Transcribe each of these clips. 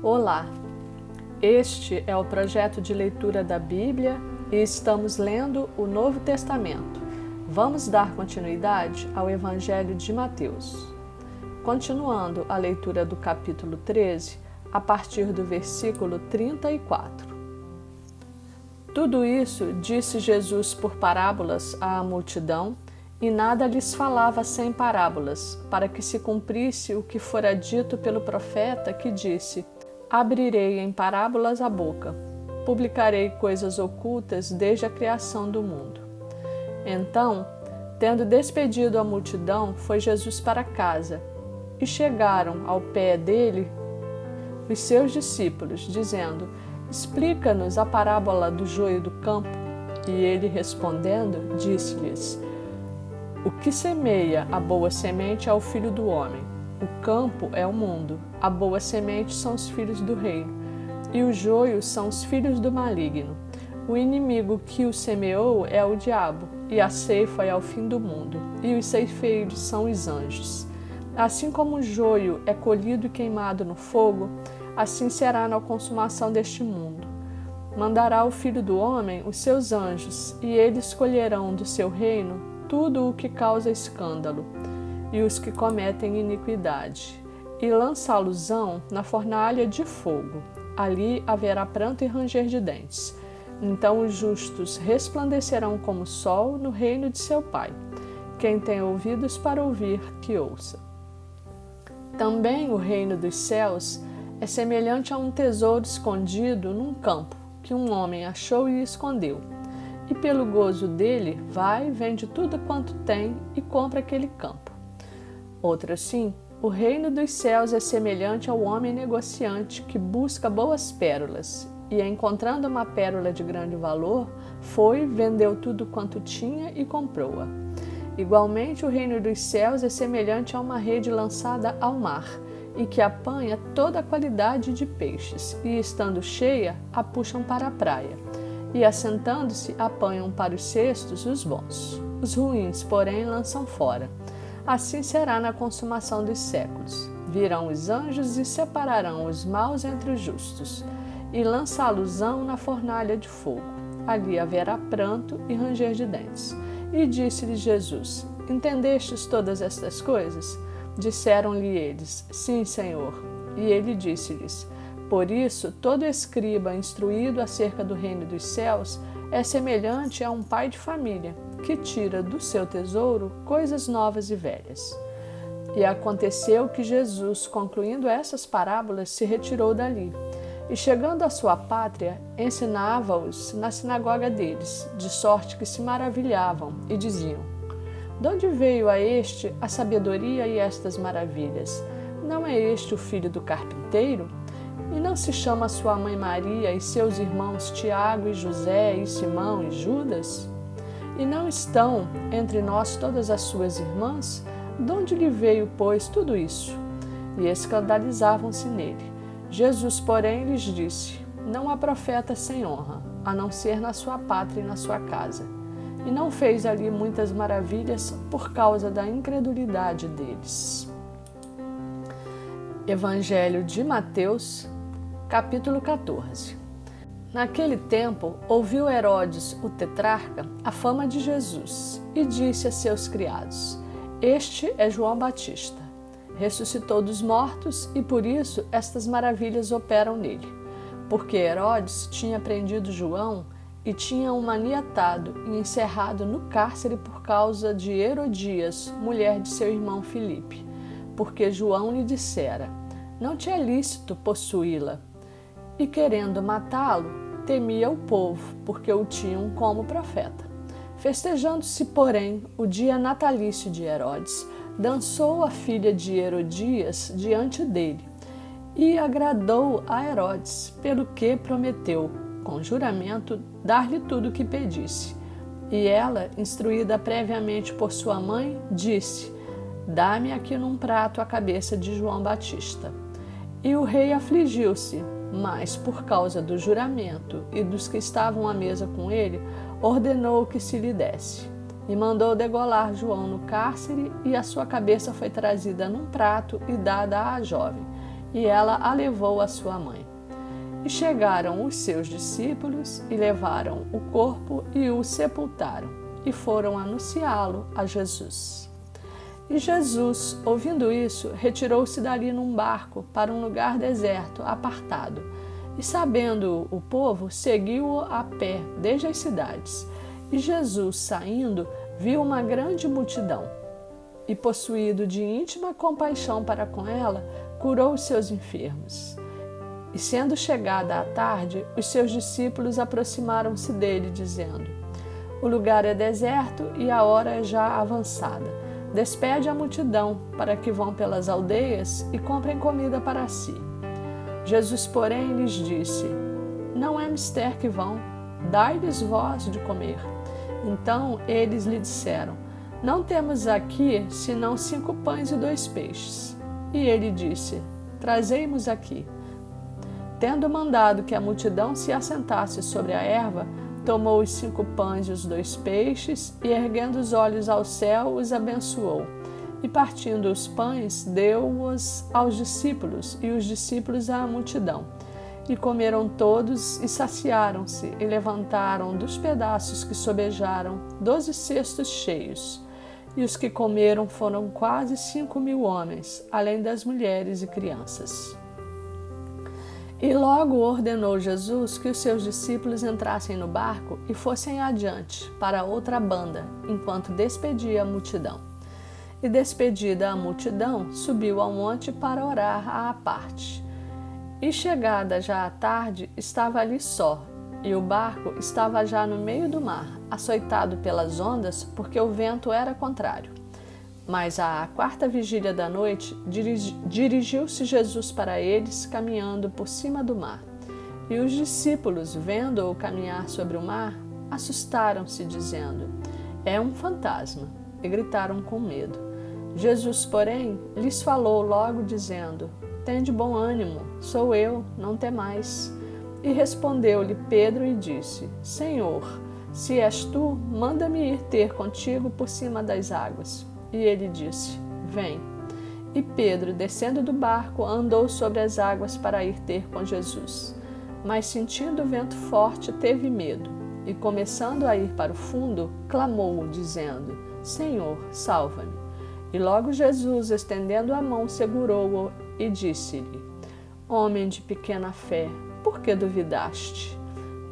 Olá, este é o projeto de leitura da Bíblia e estamos lendo o Novo Testamento. Vamos dar continuidade ao Evangelho de Mateus. Continuando a leitura do capítulo 13, a partir do versículo 34. Tudo isso disse Jesus por parábolas à multidão, e nada lhes falava sem parábolas, para que se cumprisse o que fora dito pelo profeta que disse: Abrirei em parábolas a boca, publicarei coisas ocultas desde a criação do mundo. Então, tendo despedido a multidão, foi Jesus para casa, e chegaram ao pé dele os seus discípulos, dizendo: Explica-nos a parábola do joio do campo. E ele, respondendo, disse-lhes: O que semeia a boa semente é o Filho do Homem. O campo é o mundo, a boa semente são os filhos do reino, e o joio são os filhos do maligno. O inimigo que o semeou é o diabo, e a ceifa é ao fim do mundo, e os ceifeiros são os anjos. Assim como o joio é colhido e queimado no fogo, assim será na consumação deste mundo. Mandará o Filho do Homem os seus anjos, e eles colherão do seu reino tudo o que causa escândalo, e os que cometem iniquidade, e lançá-los-ão na fornalha de fogo. Ali haverá pranto e ranger de dentes. Então os justos resplandecerão como o sol no reino de seu Pai. Quem tem ouvidos para ouvir, que ouça. Também o reino dos céus é semelhante a um tesouro escondido num campo, que um homem achou e escondeu. E pelo gozo dele, vai, vende tudo quanto tem e compra aquele campo. Outro assim, o reino dos céus é semelhante ao homem negociante que busca boas pérolas, e encontrando uma pérola de grande valor, foi, vendeu tudo quanto tinha e comprou-a. Igualmente, o reino dos céus é semelhante a uma rede lançada ao mar, e que apanha toda a qualidade de peixes, e estando cheia, a puxam para a praia. E assentando-se, apanham para os cestos os bons. Os ruins, porém, lançam fora. Assim será na consumação dos séculos. Virão os anjos e separarão os maus entre os justos, e lançá-los-ão na fornalha de fogo. Ali haverá pranto e ranger de dentes. E disse-lhe Jesus: Entendestes todas estas coisas? Disseram-lhe eles: Sim, Senhor. E ele disse-lhes: Por isso, todo escriba instruído acerca do reino dos céus é semelhante a um pai de família, que tira do seu tesouro coisas novas e velhas. E aconteceu que Jesus, concluindo essas parábolas, se retirou dali. E chegando à sua pátria, ensinava-os na sinagoga deles, de sorte que se maravilhavam e diziam: De onde veio a este a sabedoria e estas maravilhas? Não é este o filho do carpinteiro? E não se chama sua mãe Maria e seus irmãos Tiago e José e Simão e Judas? E não estão entre nós todas as suas irmãs? De onde lhe veio, pois, tudo isso? E escandalizavam-se nele. Jesus, porém, lhes disse: Não há profeta sem honra, a não ser na sua pátria e na sua casa. E não fez ali muitas maravilhas por causa da incredulidade deles. Evangelho de Mateus, capítulo 14. Naquele tempo, ouviu Herodes, o tetrarca, a fama de Jesus, e disse a seus criados: Este é João Batista. Ressuscitou dos mortos, e por isso estas maravilhas operam nele. Porque Herodes tinha prendido João e tinha o maniatado e encerrado no cárcere por causa de Herodias, mulher de seu irmão Filipe, porque João lhe dissera: Não te é lícito possuí-la. E querendo matá-lo, temia o povo, porque o tinham como profeta. Festejando-se, porém, o dia natalício de Herodes, dançou a filha de Herodias diante dele, e agradou a Herodes, pelo que prometeu, com juramento, dar-lhe tudo o que pedisse. E ela, instruída previamente por sua mãe, disse: Dá-me aqui num prato a cabeça de João Batista. E o rei afligiu-se, mas, por causa do juramento e dos que estavam à mesa com ele, ordenou que se lhe desse. E mandou degolar João no cárcere, e a sua cabeça foi trazida num prato e dada à jovem. e ela a levou à sua mãe. E chegaram os seus discípulos e levaram o corpo e o sepultaram, e foram anunciá-lo a Jesus. E Jesus, ouvindo isso, retirou-se dali num barco para um lugar deserto, apartado. E sabendo o povo, seguiu-o a pé desde as cidades. E Jesus, saindo, viu uma grande multidão. E, possuído de íntima compaixão para com ela, curou os seus enfermos. E, sendo chegada a tarde, os seus discípulos aproximaram-se dele, dizendo: O lugar é deserto e a hora é já avançada. Despede a multidão, para que vão pelas aldeias e comprem comida para si. Jesus, porém, lhes disse: Não é mister que vão, dai-lhes vós de comer. Então eles lhe disseram: Não temos aqui senão 5 pães e 2 peixes. E ele disse: Trazei-mos aqui. Tendo mandado que a multidão se assentasse sobre a erva, tomou os 5 pães e os 2 peixes, e erguendo os olhos ao céu, os abençoou. E partindo os pães, deu-os aos discípulos, e os discípulos à multidão. E comeram todos, e saciaram-se, e levantaram dos pedaços que sobejaram 12 cestos cheios. E os que comeram foram quase 5.000 homens, além das mulheres e crianças. E logo ordenou Jesus que os seus discípulos entrassem no barco e fossem adiante para outra banda, enquanto despedia a multidão. E despedida a multidão, subiu ao monte para orar à parte. E chegada já a tarde, estava ali só, e o barco estava já no meio do mar, açoitado pelas ondas, porque o vento era contrário. Mas à 4ª vigília da noite, dirigiu-se Jesus para eles, caminhando por cima do mar. E os discípulos, vendo-o caminhar sobre o mar, assustaram-se, dizendo: É um fantasma, e gritaram com medo. Jesus, porém, lhes falou logo, dizendo: Tende bom ânimo, sou eu, não temais. E respondeu-lhe Pedro e disse: Senhor, se és tu, manda-me ir ter contigo por cima das águas. E ele disse: Vem. E Pedro, descendo do barco, andou sobre as águas para ir ter com Jesus. Mas, sentindo o vento forte, teve medo, e, começando a ir para o fundo, clamou, dizendo: Senhor, salva-me. E logo Jesus, estendendo a mão, segurou-o e disse-lhe: Homem de pequena fé, por que duvidaste?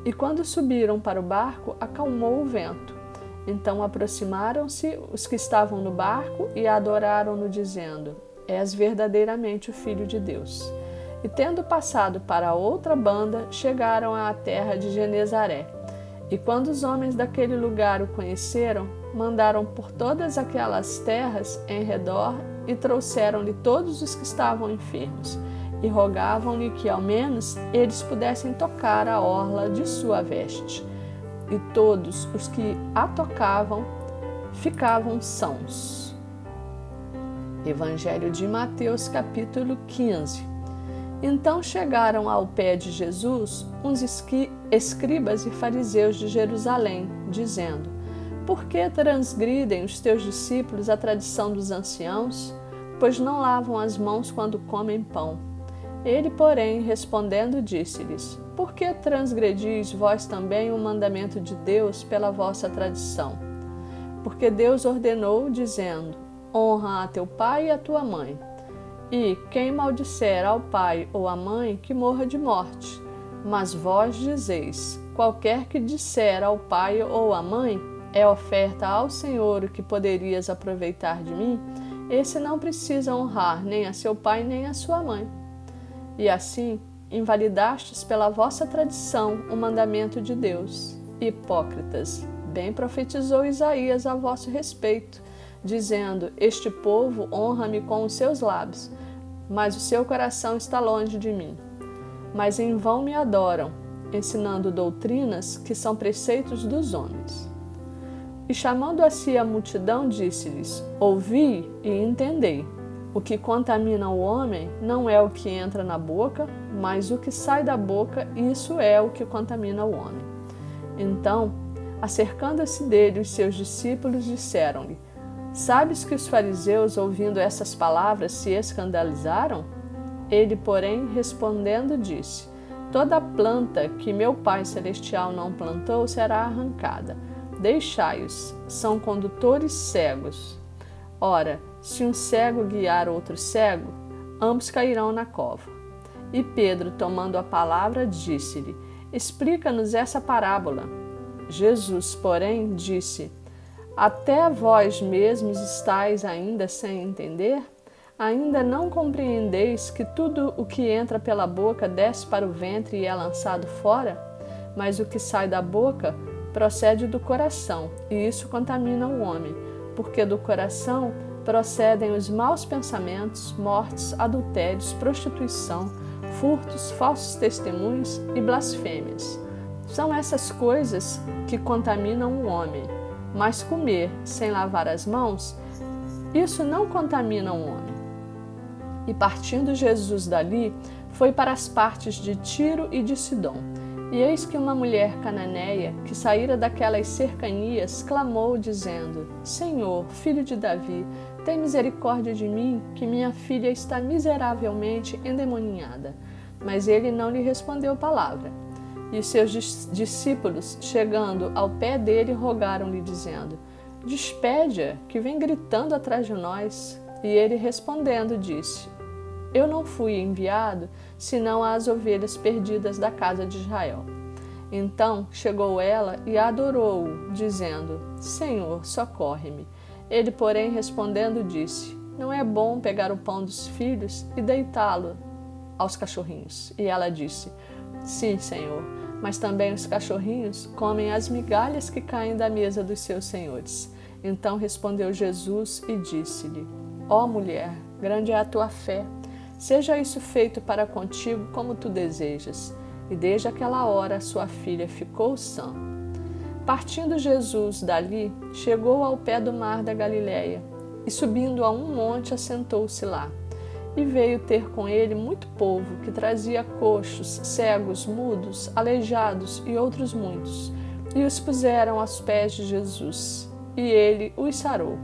E quando subiram para o barco, acalmou o vento. Então aproximaram-se os que estavam no barco e adoraram-no, dizendo: És verdadeiramente o Filho de Deus. E tendo passado para a outra banda, chegaram à terra de Genezaré. E quando os homens daquele lugar o conheceram, mandaram por todas aquelas terras em redor e trouxeram-lhe todos os que estavam enfermos, e rogavam-lhe que ao menos eles pudessem tocar a orla de sua veste. E todos os que a tocavam ficavam sãos. Evangelho de Mateus, capítulo 15. Então chegaram ao pé de Jesus uns escribas e fariseus de Jerusalém, dizendo: Por que transgridem os teus discípulos a tradição dos anciãos, pois não lavam as mãos quando comem pão? Ele, porém, respondendo, disse-lhes: Por que transgredis vós também o mandamento de Deus pela vossa tradição? Porque Deus ordenou, dizendo: Honra a teu pai e a tua mãe. E quem maldisser ao pai ou à mãe, que morra de morte. Mas vós dizeis: Qualquer que disser ao pai ou à mãe, é oferta ao Senhor o que poderias aproveitar de mim, esse não precisa honrar nem a seu pai nem a sua mãe. E assim, invalidastes pela vossa tradição o mandamento de Deus. Hipócritas, bem profetizou Isaías a vosso respeito, dizendo: Este povo honra-me com os seus lábios, mas o seu coração está longe de mim. Mas em vão me adoram, ensinando doutrinas que são preceitos dos homens. E chamando a si a multidão, disse-lhes: Ouvi e entendei. O que contamina o homem não é o que entra na boca, mas o que sai da boca, isso é o que contamina o homem. Então, acercando-se dele, os seus discípulos disseram-lhe: Sabes que os fariseus, ouvindo essas palavras, se escandalizaram? Ele, porém, respondendo, disse: Toda planta que meu Pai Celestial não plantou será arrancada. Deixai-os, são condutores cegos. Ora, se um cego guiar outro cego, ambos cairão na cova. E Pedro, tomando a palavra, disse-lhe: Explica-nos essa parábola. Jesus, porém, disse: Até vós mesmos estáis ainda sem entender? Ainda não compreendeis que tudo o que entra pela boca desce para o ventre e é lançado fora? Mas o que sai da boca procede do coração, e isso contamina o homem, porque do coração procedem os maus pensamentos, mortes, adultérios, prostituição, furtos, falsos testemunhos e blasfêmias. São essas coisas que contaminam o homem, mas comer sem lavar as mãos, isso não contamina o homem. E partindo Jesus dali, foi para as partes de Tiro e de Sidom. E eis que uma mulher cananeia, que saíra daquelas cercanias, clamou, dizendo: Senhor, filho de Davi, tem misericórdia de mim, que minha filha está miseravelmente endemoniada. Mas ele não lhe respondeu palavra. E os seus discípulos, chegando ao pé dele, rogaram-lhe, dizendo: Despede-a, que vem gritando atrás de nós. E ele respondendo disse: Eu não fui enviado, senão às ovelhas perdidas da casa de Israel. Então chegou ela e adorou-o, dizendo: Senhor, socorre-me. Ele, porém, respondendo, disse: Não é bom pegar o pão dos filhos e deitá-lo aos cachorrinhos. E ela disse: Sim, Senhor, mas também os cachorrinhos comem as migalhas que caem da mesa dos seus senhores. Então respondeu Jesus e disse-lhe: Ó mulher, grande é a tua fé. Seja isso feito para contigo como tu desejas. E desde aquela hora sua filha ficou sã. Partindo Jesus dali, chegou ao pé do mar da Galileia, e subindo a um monte, assentou-se lá. E veio ter com ele muito povo, que trazia coxos, cegos, mudos, aleijados e outros muitos, e os puseram aos pés de Jesus, e ele os sarou.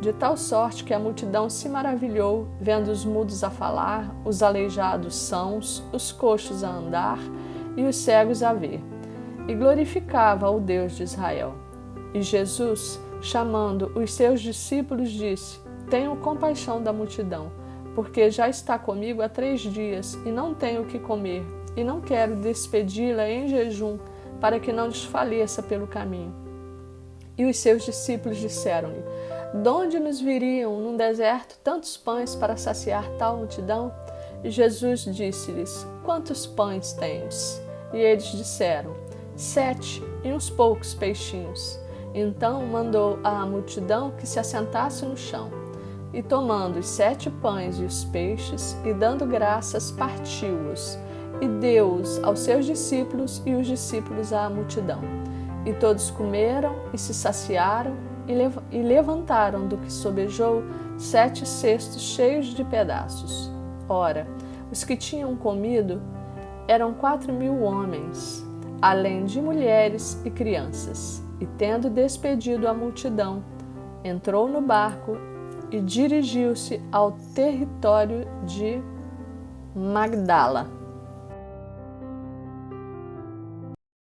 De tal sorte que a multidão se maravilhou, vendo os mudos a falar, os aleijados sãos, os coxos a andar e os cegos a ver. E glorificava o Deus de Israel. E Jesus, chamando os seus discípulos, disse: Tenho compaixão da multidão, porque já está comigo há 3 dias e não tenho o que comer, e não quero despedi-la em jejum, para que não desfaleça pelo caminho. E os seus discípulos disseram-lhe: De onde nos viriam num deserto tantos pães para saciar tal multidão? E Jesus disse-lhes: Quantos pães tendes? E eles disseram: 7 e uns poucos peixinhos. Então mandou à multidão que se assentasse no chão. E tomando os 7 pães e os peixes, e dando graças, partiu-os, e deu-os aos seus discípulos, e os discípulos à multidão. E todos comeram e se saciaram, e levantaram do que sobejou 7 cestos cheios de pedaços. Ora, os que tinham comido eram 4.000 homens, além de mulheres e crianças. E tendo despedido a multidão, entrou no barco e dirigiu-se ao território de Magdala.